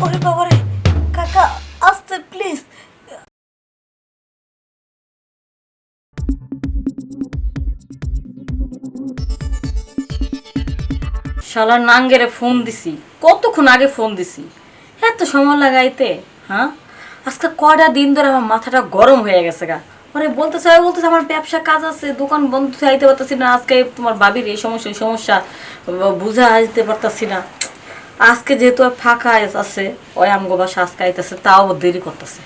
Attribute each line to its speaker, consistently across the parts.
Speaker 1: ওরে বাবারে, কাকা আস্তে প্লিজ। শালা নাঙ্গেরে ফোন দিছি, কতক্ষণ আগে ফোন দিছি, এত সময় লাগাইতে? হ্যাঁ, আজকে কয়টা দিন ধরে আমার মাথাটা গরম হয়ে গেছে গা। মানে বলতেছে আমার ব্যবসা কাজ আছে, দোকান বন্ধ আইতে পারতেছি না, আজকে তোমার বাবির এই সমস্যা বুঝা আসতে পারতাছি না। আজকে যেহেতু ফাঁকা আছে, ওই আমগো বাসা আজকে আইতেছে, তাও দেরি করতেছে।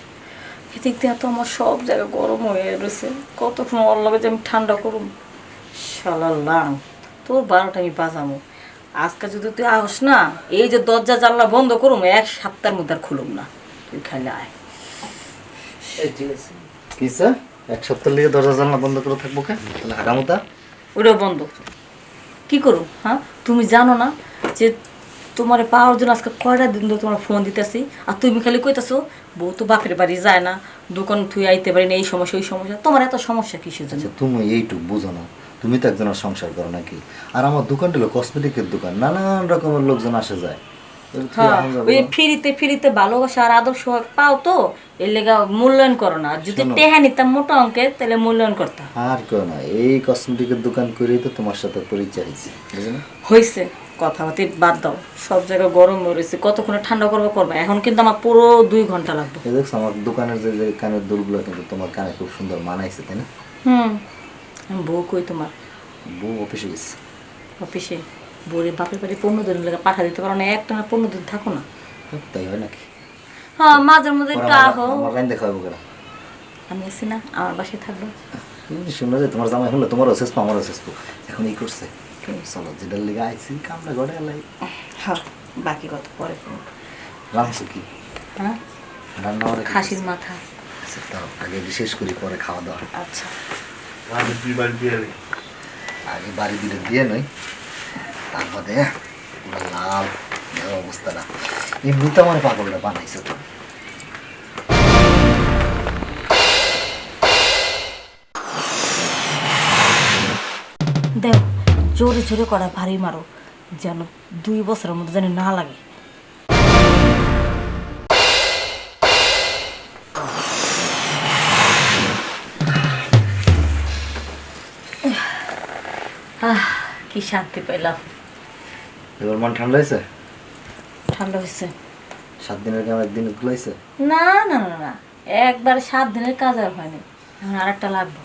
Speaker 1: এদিক দিয়ে তো আমার সব জায়গা গরম হয়ে রয়েছে, কতক্ষণ ওর লাগে যে আমি ঠান্ডা করুম। শালা লাং, তোর 12টা আমি বাজামো। আজকে যদি তুই আসস না, এই যে দরজা জানলা বন্ধ করুম, 1 সপ্তাহের মধ্যে আর খুলুম না। তুই খাইলে আয়।
Speaker 2: কি স্যার, 1 সপ্তাহ লিগে দরজা জানলা বন্ধ করে থাকবো কে? তাহলে হারামতা
Speaker 1: ওটাও বন্ধ কি করুম? হ্যাঁ, তুমি জানো না যে তোমার পাওয়ার জন্য আজকে কয়টা দিন ধরে তোমার ফোন দিতেছি, আর তুমি খালি কইতেছো বউ তো বাপের বাড়ি যায় না, দোকান তুই আইতে পারি না, এই সমস্যা ওই সমস্যা। তোমার এত সমস্যা কিসের জন্য?
Speaker 2: আচ্ছা, তুমি এইটুক বুঝো না, তুমি তো একজনের সংসার করো নাকি? আর আমার দোকানটা হলো কসমেটিকের দোকান, নানান রকমের লোকজন আসে যায়।
Speaker 1: হ্যাঁ, ওই ফিরিতে ভালোবাসা আর আদর্শ পাও তো, এর লেগা মূল্যায়ন করো না। যদি টেহা নিতাম মোটা অঙ্কের, তাহলে মূল্যায়ন করতাম।
Speaker 2: আর কেউ না, এই কসমেটিকের দোকান করেই তো তোমার সাথে পরিচয় হয়েছে, বুঝো না?
Speaker 1: হয়েছে, কথাবার্তি বাদ দাও। সব জায়গায় গরম রয়েছে, কতক্ষণে ঠান্ডা করবে। এখন কিন্তু আমার পুরো 2 ঘন্টা লাগবে।
Speaker 2: দেখছো আমার দোকানের যে যে কানের দুলগুলো কিন্তু তোমার কানে খুব সুন্দর মানাইছে, তাই না?
Speaker 1: বউ কই তোমার?
Speaker 2: বউ অফিসে গেছে।
Speaker 1: অফিসে? বউরে বাপের বাড়ি 15 দিন লেগে পাঠা দিতে পারো না? একটা না 15 দিন থাকো না?
Speaker 2: তাই হয় নাকি?
Speaker 1: হ্যাঁ, মাঝে মধ্যে একটু আহো।
Speaker 2: আমার রাইন দেখাবো কেনা,
Speaker 1: আমি আছি না, আমার বাসায় থাকবো।
Speaker 2: শুনলো যে তোমার জামাই হলো, তোমারও শেষ পো আমারও শেষ পো, এখন এই করছে। চলো, যেটার লিগে আইসি কামটা গড়ে এলাই।
Speaker 1: হ্যাঁ, বাকি কথা পরে।
Speaker 2: রাঁধছো কি?
Speaker 1: হ্যাঁ,
Speaker 2: রান্না করে
Speaker 1: খাসির মাথা।
Speaker 2: আচ্ছা, তাও আগে বিশেষ করি, পরে খাওয়া দাওয়া।
Speaker 1: আচ্ছা,
Speaker 2: আগে বাড়ি দিলে দিয়ে নই, তারপরে পুরো লাল অবস্থাটা। এমনিতে আমার পাগলটা বানাইছে তো।
Speaker 1: দেও জোরে জোরে করা ভারী মারো, যেন 2 বছরের মধ্যে যেন না লাগে। কি শান্তি পেলাম।
Speaker 2: এবার মন ঠান্ডা হয়েছে?
Speaker 1: ঠান্ডা হয়েছে?
Speaker 2: 7 দিনের কাম একদিন গুলাইছে?
Speaker 1: না না না না, একবারে 7 দিনের কাজ আর হয়নি, এখন আর একটা লাগবে।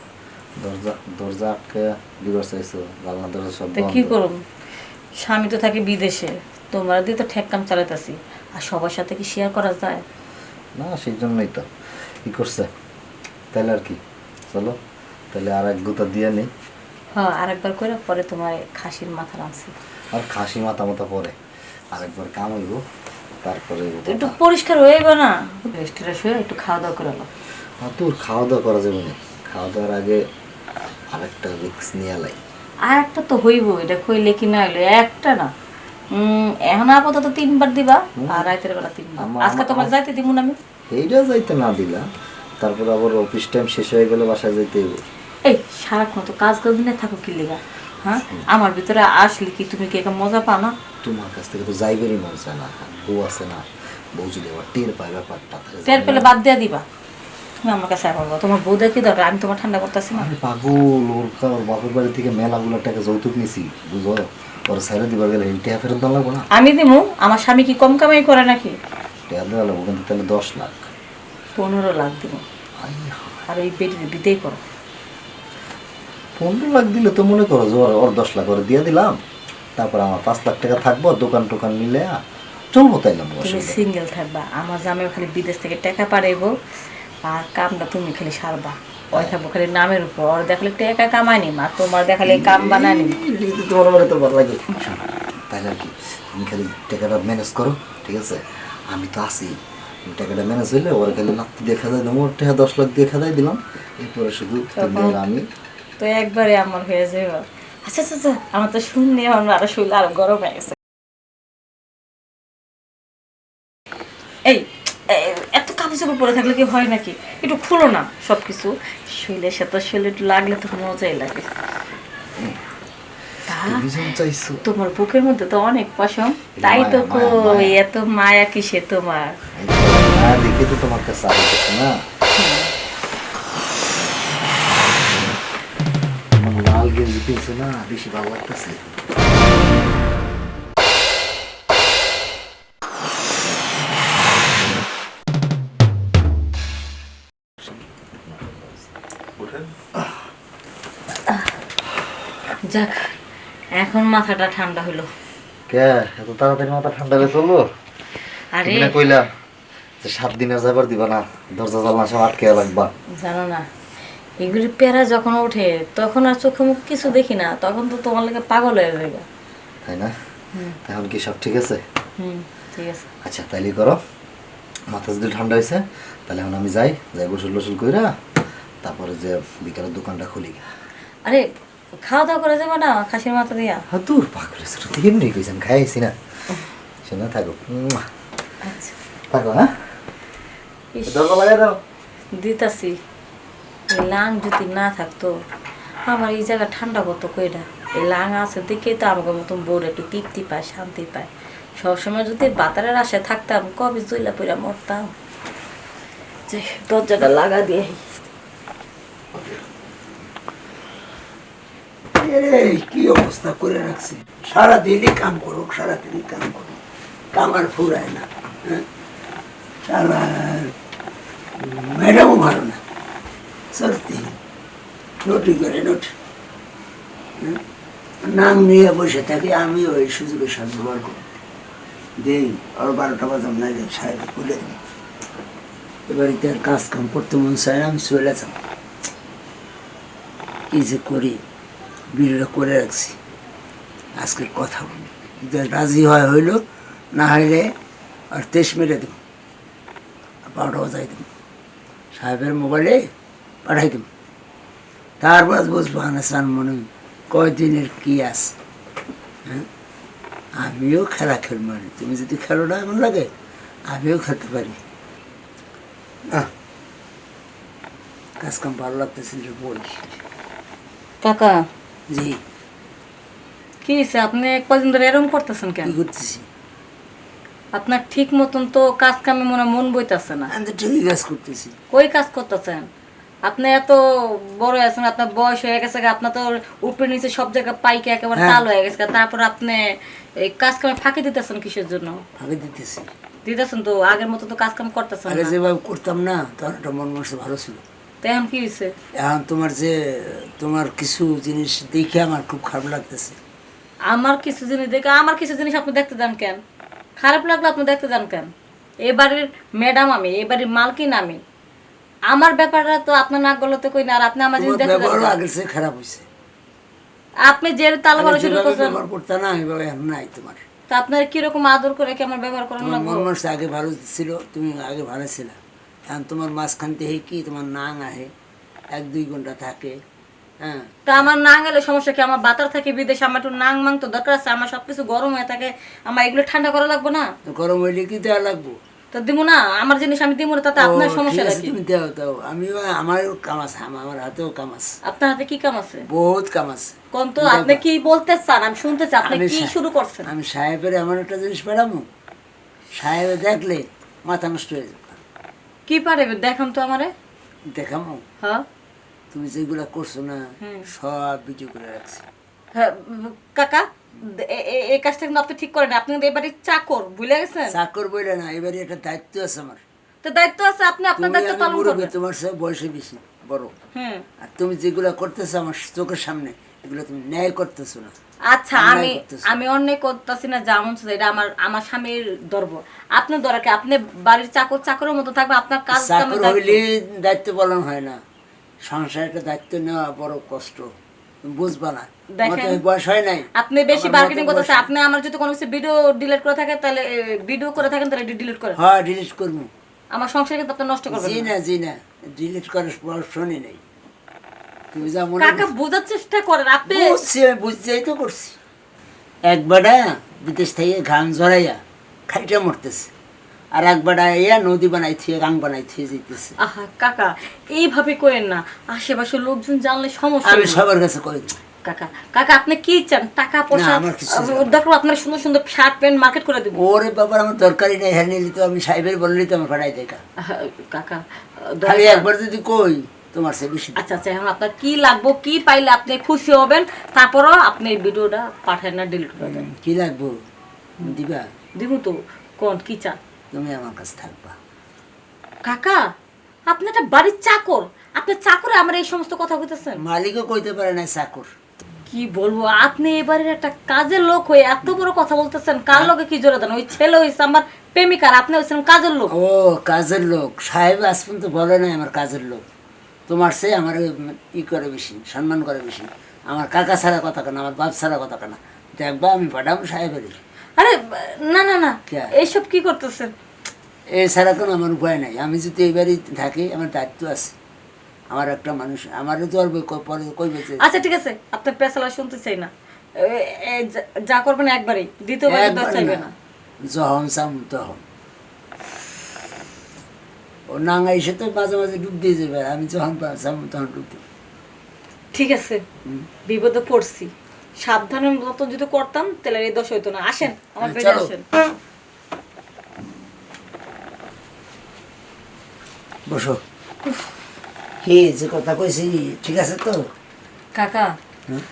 Speaker 2: দরজা আটকে দিবার চাইছো, জানলা দরজা সব
Speaker 1: তো কি করুম, স্বামী তো থাকে বিদেশে, তোমরা দিয়ে তো ঠেক কাম চালাইতেছি, আর সবার সাথে কি শেয়ার করা যায়?
Speaker 2: না, সেই জন্যই তো কি করছে। তাহলে আর কি, চলো তাহলে আর এক গুতা দিয়ে নেই।
Speaker 1: হ্যাঁ, আরেকবার করে পরে তোমার খাসির মাথা রাঁধছি।
Speaker 2: আর খাসি মাথা মতো পরে আরেকবার কাম হইব, তারপরে
Speaker 1: একটু পরিষ্কার হয়ে গো না, রেস্টুরেন্ট হয়ে একটু খাওয়া দাওয়া করে এলো।
Speaker 2: তোর খাওয়া দাওয়া করা যাবে না, খাওয়া দাওয়ার আগে আরেকটা রিক্স নিয়ে লাই।
Speaker 1: আর একটা তো হইব, এটা কইলে কি না হইলে একটা না। এখন আপাতত 3 বার দিবা, আর রাতের বেলা 3 বার। আজকে তোমার যাইতে দিব না আমি।
Speaker 2: এইটা যাইতে না দিলা, তারপর আবার অফিস টাইম শেষ হয়ে গেলে বাসায় যাইতে হইব।
Speaker 1: এই সারাক্ষণ তো কাজ দিনে থাকো কি লেগা? হ্যাঁ, আমার ভিতরে আসলে কি তুমি কি একটা মজা পাও না?
Speaker 2: তোমার কাছ থেকে তো যাইবেরই মন চায় না, বউ আছে না, বউ যদি আবার টের পায় ব্যাপারটা,
Speaker 1: টের পেলে বাদ দিয়া দিবা। তুমি আমার কাছে বলবো তোমার বউ দেখি দরকার, আমি তোমার ঠান্ডা করতেছি না।
Speaker 2: আরে পাগল, ওর বাপের বাড়ি থেকে মেলাগুলো টাকা যৌতুক নিছি, বুঝো? ওর সাইডে দিবার গেলে এই টাকা ফেরত দাম লাগবো না?
Speaker 1: আমি দিমু, আমার স্বামী কি কম কামাই করে নাকি?
Speaker 2: টাকা দেওয়া লাগবো, কিন্তু তাহলে 10 লাখ
Speaker 1: 15 লাখ দিব, আর এই বেটির বিদেই করো।
Speaker 2: 15 লাখ দিলে তো মনে করো যে ওর 10 লাখ ওর দিয়ে দিলাম, তারপর আমার 5 লাখ টাকা থাকবো, দোকান টোকান মিলে চলবো, তাইলাম।
Speaker 1: তুমি সিঙ্গেল থাকবা, আমার জামাই খালি বিদেশ থেকে টাকা পাঠাইবো, আর কামটা তুমি খালি সারবা। ওই থাকবো খালি নামের উপর, ওর দেখালে টাকা কামায়নি, আর তোমার দেখালে কাম বানায়নি।
Speaker 2: তোমার মানে তো ভালো লাগে, তাইলে আর কি, তুমি খালি টাকাটা ম্যানেজ করো, ঠিক আছে? আমি তো আছি, টাকাটা ম্যানেজ হইলে ওর খালি নাতি দেখা যায়, ওর টাকা 10 লাখ দেখা যায় দিলাম, এরপরে শুধু আমি
Speaker 1: তো একবারে আমার হয়ে যাবে। আচ্ছা আচ্ছা আচ্ছা, আমার তো শুনলে আমার আরো শরীর আরো গরম হয়ে গেছে। এই এত কাপড় চাপড় পরে থাকলে কি হয় নাকি? একটু খুলো না সবকিছু, শরীরের সাথে শরীরে একটু লাগলে তো মজাই লাগে।
Speaker 2: তুমি যেমন চাইছো।
Speaker 1: তোমার বুকের মধ্যে তো অনেক পশম, তাই তো কই এত মায়া কিসে তোমার?
Speaker 2: না দেখে তো তোমার কাছে আসছে না। আমার লাল গেঞ্জি কিনছে না, বেশি ভালো লাগতেছে।
Speaker 1: যাক, এখন মাথাটা ঠান্ডা হলো।
Speaker 2: কে এত তাড়াতাড়ি মাথা ঠান্ডা হয়ে চললো?
Speaker 1: আরে
Speaker 2: তুমি না কইলা যে 7 দিনের যাবার দিবা না, দরজা জানলা সব আটকে রাখবা।
Speaker 1: জানো না, এগুলি প্যারা যখন ওঠে তখন আর চোখে মুখ কিছু দেখি না, তখন তো তোমার লাগে পাগল হয়ে যাবে।
Speaker 2: তাই না? এখন কি সব ঠিক আছে?
Speaker 1: ঠিক আছে।
Speaker 2: আচ্ছা তাইলে করো, মাথা যদি ঠান্ডা হয়েছে তাহলে এখন আমি যাই গোসল টোসল কইরা তারপরে যে বিকালের দোকানটা খুলি।
Speaker 1: আরে খাওয়া দাওয়া করে যাবো না খাসির মাথা দিয়া?
Speaker 2: হ্যাঁ দূর পাগলের ছোট থেকে এমনি কইছেন, খাইছি না। শোনা থাকো,
Speaker 1: আচ্ছা
Speaker 2: থাকো। হ্যাঁ
Speaker 1: ইস,
Speaker 2: দরজা লাগাই দাও।
Speaker 1: দিতাছি। এই লাং যদি না থাকতো, আমার এই জায়গা ঠান্ডা কত কইরা। এই লাং আছে দেখেই তো আমাকে মতন বউর একটু তৃপ্তি পায়, শান্তি পায়। সবসময় যদি বাতারের আশায় থাকতাম কবে জইলা পইরা মরতাম। যে দরজাটা লাগা দিয়ে
Speaker 3: এই কি অবস্থা করে রাখছে, সারাদিনই কাম করুক, সারাদিনই কাম করুক, কামার ফুরায় না। হ্যাঁ, সারা ম্যাডামও ভালো না, সত্যি নটি করে নটি। নাম নিয়ে বসে থাকি, আমি ওই সুযোগের সাথে ব্যবহার করি, দেই আর 12টা বাজাম না সাহেব খুলে দিই। এবারিতে আর কাজ কাম করতে মন চায় না, আমি চলে যাব। কি যে করি, বিলটা করে রাখছি, আজকে কথা বলি, যদি রাজি হয় হইল, না হইলে আর 23 মেরে দেব, 12টা বাজাই দেব, সাহেবের মোবাইলে পাঠাই দেব। তারপর বুঝবো আনাসান মনে কয়দিনের কি আছে। হ্যাঁ, আমিও খেলা খেলবো, তুমি যদি খেলো না এমন লাগে আমিও খেলতে পারি। কাজ কাম ভালো লাগতেছে বলি।
Speaker 1: কাকা
Speaker 3: জি,
Speaker 1: কি হয়েছে? আপনি কদিন ধরে এরকম করতেছেন কেন?
Speaker 3: কি করতেছি?
Speaker 1: আপনার ঠিক মতন তো কাজ কামে মন বইতাছে না।
Speaker 3: আমি তো ঠিকই কাজ করতেছি।
Speaker 1: কই কাজ করতেছেন? আপনি এত বড় আছেন, আপনার বয়স হয়ে গেছে, আপনার তো উপরে নিচে সব জায়গায় পাইকে একেবারে তাল হয়ে গেছে, তারপর আপনি এই কাজ কামে ফাঁকি দিতেছেন কিসের জন্য?
Speaker 3: ফাঁকি দিতেছি,
Speaker 1: দিতেছেন তো, আগের মতো তো কাজ কাম করতেছেন
Speaker 3: আগে
Speaker 1: না।
Speaker 3: যেভাবে করতাম না তখন একটা মন মানসিক ভালো ছিল।
Speaker 1: তো এখন কি হয়েছে?
Speaker 3: এখন তোমার কিছু জিনিস দেখে আমার খুব খারাপ লাগতেছে।
Speaker 1: আমার কিছু জিনিস দেখে আমার কিছু জিনিস আপনি দেখতে যান কেন? খারাপ লাগলো আপনি দেখতে যান কেন? এই বাড়ির ম্যাডাম আমি, এই বাড়ির মালকিন আমি, আমার ব্যাপারটা তো আপনার নাক গলাতে কই না, আর আপনি আমার জিনিস
Speaker 3: তোমার
Speaker 1: দেখতে
Speaker 3: ব্যবহার
Speaker 1: যান
Speaker 3: আগের চেয়ে খারাপ হয়েছে।
Speaker 1: আপনি যে তাল বলা শুরু করছেন,
Speaker 3: ব্যবহার করতে না এইভাবে এখন নাই তোমার।
Speaker 1: তা আপনার কিরকম আদর করে কি আমার ব্যবহার করেন
Speaker 3: তোমার
Speaker 1: না?
Speaker 3: মন মানসিক আগে ভালো ছিল, তুমি আগে ভালো ছিল। এখন তোমার মাঝখান থেকে কি তোমার নাং আহে, 1-2 ঘন্টা থাকে। হ্যাঁ,
Speaker 1: তা আমার নাং গেলে সমস্যা কি? আমার বাতার থাকে বিদেশে, আমার একটু নাং মাং তো দরকার আছে, আমার সবকিছু গরম হয়ে থাকে, আমার এগুলো ঠান্ডা করা লাগবে না?
Speaker 3: তো গরম হইলে কি দেওয়া লাগবো?
Speaker 1: তো দিব না, আমার জিনিস আমি দিব না, তাতে আপনার
Speaker 3: ও,
Speaker 1: সমস্যা
Speaker 3: ঠিক আছে,
Speaker 1: নাকি?
Speaker 3: তুমি দাও দাও, আমিও আমারও কাম আছে, আমার হাতেও কাম আছে,
Speaker 1: আপনার হাতে কি কাম আছে?
Speaker 3: বহুত কাম আছে।
Speaker 1: কোন তো, আপনি কি বলতে চান? আমি শুনতে চাই, আপনি
Speaker 3: আমি
Speaker 1: কি শুরু করছেন?
Speaker 3: আমি সাহেবের এমন একটা জিনিস পাঠাবো, সাহেবে দেখলে মাথা নষ্ট হয়ে যাবে।
Speaker 1: কি পারে দেখাম তো আমারে।
Speaker 3: দেখামো,
Speaker 1: হ্যাঁ
Speaker 3: তুমি যেগুলা করছো না সব ভিডিও করে রাখছি।
Speaker 1: হ্যাঁ, কাকা এই কাজটা কিন্তু আপনি ঠিক করেন, আপনি কিন্তু এবারে চাকর, ভুলে গেছেন?
Speaker 3: চাকর বইলে না, এবারে একটা দায়িত্ব আছে আমার।
Speaker 1: তো দায়িত্ব আছে, আপনি আপনার
Speaker 3: তুমি
Speaker 1: দায়িত্ব
Speaker 3: আমি
Speaker 1: পালন
Speaker 3: মুরব্বী,
Speaker 1: করবেন।
Speaker 3: তোমার সব বয়সে বেশি বড়,
Speaker 1: হুম,
Speaker 3: আর তুমি যেগুলা করতেছো আমার চোখের সামনে, এগুলো তুমি ন্যায় করতেছো না।
Speaker 1: আচ্ছা আমি
Speaker 3: অন্যায় করতেছো।
Speaker 1: আমি অন্যায় করতেছি না, যেমন এটা আমার স্বামীর ধর্ম। আপনার দরকার আপনি বাড়ির চাকরের মতো থাকবে, আপনার কাজ
Speaker 3: চাকর হইলে দায়িত্ব পালন হয় না, সংসারে একটা দায়িত্ব নেওয়া বড় কষ্ট, তুমি বুঝবা না। তোমার তো
Speaker 1: দেখেন,
Speaker 3: এই বয়স হয় নাই,
Speaker 1: আপনি বেশি
Speaker 3: আমার
Speaker 1: মার্কেটিং
Speaker 3: মতো
Speaker 1: করতেছেন।
Speaker 3: বয়স।
Speaker 1: আপনি আমার যদি কোনো কিছু ভিডিও ডিলিট করে থাকেন তাহলে ভিডিও করে থাকেন তাহলে ডিলিট করেন।
Speaker 3: হ্যাঁ, ডিলিট করবো।
Speaker 1: আমার সংসার কিন্তু আপনি নষ্ট করবেন
Speaker 3: জি
Speaker 1: না।
Speaker 3: না, জি না, ডিলিট করার পর শুনি নাই। তুমি যা মনে
Speaker 1: কাকা বোঝার চেষ্টা করেন আপনি।
Speaker 3: বুঝছি, আমি বুঝতেই তো করছি। একবারটা বিদেশ থেকে ঘাম ঝরাইয়া খাইটা মরতেছে, আর একবারটা ইয়া নদী বানাই থিয়ে গাং বানাই থিয়ে যেতেছে।
Speaker 1: আহা কাকা এইভাবে করেন না, আশেপাশের লোকজন জানলে সমস্যা
Speaker 3: আমি
Speaker 1: হবে।
Speaker 3: সবার কাছে কই,
Speaker 1: কাকা কাকা আপনি কি চান? টাকা পয়সা
Speaker 3: না, আমার কিছু চাই না।
Speaker 1: দরকার আপনার সুন্দর সুন্দর শার্ট প্যান্ট মার্কেট করে দেবো।
Speaker 3: ওরে বাবার আমার দরকারই নেই, হ্যাঁ নিলি তো আমি সাহেবের বললি তো আমার ফাটাই দেখা।
Speaker 1: কাকা
Speaker 3: খালি
Speaker 1: দরকার-
Speaker 3: একবার যদি কই তোমার সে বেশি
Speaker 1: আচ্ছা আচ্ছা, এখন আপনার কি লাগবো, কি পাইলে আপনি খুশি হবেন, তারপরও আপনি এই ভিডিওটা পাঠান না, ডিলিট করে দেন।
Speaker 3: কি লাগবো দিবা?
Speaker 1: দিব তো, কোন কি চান?
Speaker 3: তুমি আমার কাছে থাকবা।
Speaker 1: কাকা আপনি একটা বাড়ির চাকর, আপনি চাকরে আমার এই সমস্ত কথা বলতেছেন?
Speaker 3: মালিকও কইতে পারে না চাকর।
Speaker 1: কি বলবো, আপনি এবারের একটা কাজের লোক হয়ে এত বড় কথা বলতেছেন। কার লোকে কি জোরে দেন? ওই ছেলে হয়েছে আমার প্রেমিকার, আপনি হয়েছেন কাজের লোক।
Speaker 3: ও কাজের লোক, সাহেব আজ পর্যন্ত বলে নাই আমার কাজের লোক। তোমার সে আমার ই করে বেশি, সম্মান করে বেশি। আমার কাকা ছাড়া কথা কেন, আমার বাপ ছাড়া কথা কেন, দেখবা আমি পাঠাবো সাহেবের।
Speaker 1: আরে না না না,
Speaker 3: কে?
Speaker 1: এইসব কি করতেছেন?
Speaker 3: এছাড়া কোনো আমার উপায় নাই। আমি যদি এইবারই থাকি আমার দায়িত্ব আছে। আমার একটা মানুষ, আমারও তো আর পরে কইবে যে
Speaker 1: আচ্ছা ঠিক আছে, আপনার পেছালা শুনতে চাই না। যা করবেন একবারই, দ্বিতীয়বার
Speaker 3: একবার
Speaker 1: চাইবে
Speaker 3: না,
Speaker 1: না।
Speaker 3: যখন চাম তখন। ও নাঙ্গা এসে তো মাঝে মাঝে ডুব দিয়ে যাবে, আর আমি যখন চাম তখন ডুব দিই।
Speaker 1: ঠিক আছে, বিপদে পড়ছি, সাবধানের মতো যদি করতাম তাহলে এই দোষ হইতো না। আসেন আমার বেডে
Speaker 3: চলো।
Speaker 1: আসেন।
Speaker 3: বসো। কি যে কথা কইছি ঠিক আছে তো?
Speaker 1: কাকা
Speaker 3: হুম?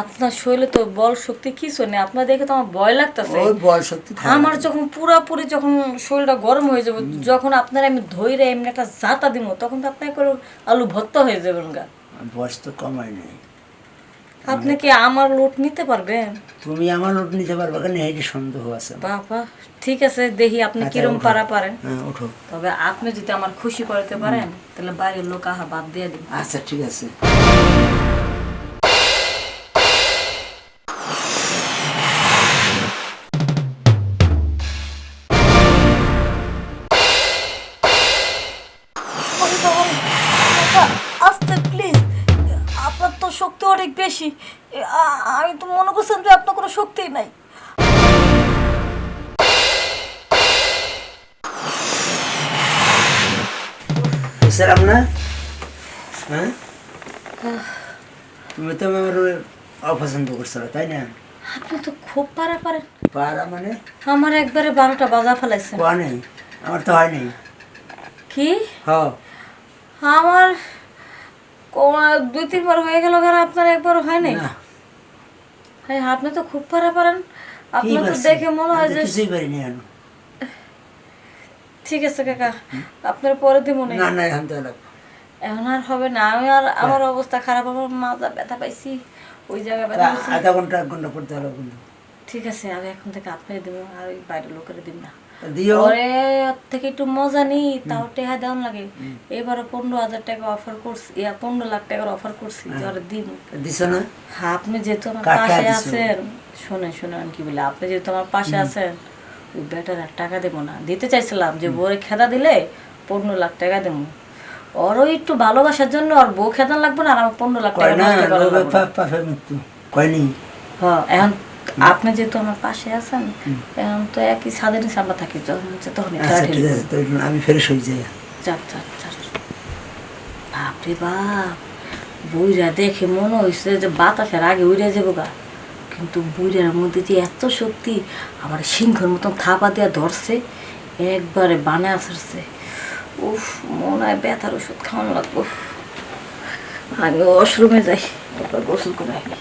Speaker 1: আপনার শরীরে তো বল শক্তি কিছু নেই, আপনার দেখে তো আমার ভয় লাগতেছে।
Speaker 3: ওই বয়স সত্যি
Speaker 1: আমার যখন পুরাপুরি যখন শরীরটা গরম হয়ে যাবে, যখন আপনার আমি ধইরে এমনি একটা জাতা দিব, তখন তো আপনার করে আলু ভর্তা হয়ে যাবেন গা।
Speaker 3: বয়স তো কমাই নেই।
Speaker 1: আপনি কি আমার লোট নিতে পারবেন?
Speaker 3: তুমি আমার লোট নিতে পারবে কেন, এই যে সন্দেহ আছে।
Speaker 1: বাবা ঠিক আছে, দেখি আপনি
Speaker 3: আচ্ছা,
Speaker 1: কিরম
Speaker 3: ওঠো।
Speaker 1: পারা পারেন।
Speaker 3: হ্যাঁ ওঠো।
Speaker 1: তবে আপনি যদি আমার খুশি করতে পারেন তাহলে বাইরের লোক আহা বাদ দিয়ে দিন।
Speaker 3: আচ্ছা ঠিক আছে।
Speaker 1: আস্তে প্লিজ, আপনার তো শক্তি অনেক বেশি। আমি তো মনে করছিলাম যে আপনার কোনো শক্তিই নাই।
Speaker 3: বুঝলাম না। হ্যাঁ তুমি তো আমার অপছন্দ করছো তাই না?
Speaker 1: আপনি তো খুব পারা পারেন।
Speaker 3: পারা মানে
Speaker 1: আমার একবারে 12টা বাজা ফেলাইছেন।
Speaker 3: কোয়া নেই, আমার তো হয় নেই।
Speaker 1: কি?
Speaker 3: হ্যাঁ
Speaker 1: আমার 2-3 বার হয়ে গেল, আর আপনার একবারও হয় নাই?
Speaker 3: না।
Speaker 1: হ্যাঁ আপনি তো খুব পারা পারেন।
Speaker 3: কি
Speaker 1: আপনার তো
Speaker 3: বলছি?
Speaker 1: দেখে মনে হয়
Speaker 3: আমি তো
Speaker 1: যে
Speaker 3: কিছুই পারিনি এখন।
Speaker 1: ঠিক আছে কাকা, আপনার পরে দিব না।
Speaker 3: না না এখন তো লাগবে।
Speaker 1: এখন আর হবে না, আমি আর আমার অবস্থা খারাপ, আমার মাজা ব্যথা পাইছি, ওই জায়গায় ব্যথা পাইছি।
Speaker 3: আধা ঘন্টা 1 ঘন্টা পড়তে হলো কিন্তু।
Speaker 1: ঠিক আছে, আমি এখন থেকে আপনাকে দিব, আর ওই বাইরের লোকের দিব না।
Speaker 3: দিও।
Speaker 1: পরে ওর থেকে একটু মজা নিই, তাও টেহা দেওয়ান লাগে। এবারে 15,000 টাকা অফার করছি, 15 লাখ টাকার অফার করছি যে ওরা দিব।
Speaker 3: দিছো না?
Speaker 1: হ্যাঁ আপনি যেহেতু আমার
Speaker 3: কাকা
Speaker 1: পাশে
Speaker 3: দিছো।
Speaker 1: আছেন, শোনেন শোনেন আমি কি বলি, আপনি যেহেতু আমার পাশে আছেন, ওই বেটার আর টাকা দেবো না। দিতে চাইছিলাম যে বউরে খেদা দিলে 15 লাখ টাকা দেবো, ওরও একটু ভালোবাসার জন্য ওর বউ খেদান লাগবে না, আর আমার 15 লাখ টাকা
Speaker 3: কয় না,
Speaker 1: নষ্ট করা
Speaker 3: লোভে
Speaker 1: লাগবে না।
Speaker 3: পাপের মৃত্যু। কয়নি?
Speaker 1: হ্যাঁ এখন আপনি যেহেতু আমার পাশে আছেন, এখন তো একই ছাদের নিচে আমরা থাকি, যখন হচ্ছে তখনই
Speaker 3: আচ্ছা
Speaker 1: ঠেলাঠেলি
Speaker 3: ঠিক আছে,
Speaker 1: করি।
Speaker 3: তো আমি ফ্রেশ হয়ে যাই।
Speaker 1: যাক যাক যাক। বাপরে বাপ, বুইরা দেখে মনে হয়েছে যে বাতাসের আগে উড়ে যাবো গা, কিন্তু বুইরার মধ্যে যে এত শক্তি, আমার সিংহের মতন থাপা দিয়া ধরছে, একবারে বানে আসছে। উফ, মনে হয় ব্যথার ওষুধ খাওয়ানো লাগবো। আমি ওয়াশরুমে যাই, তারপর গোসল করে আসি।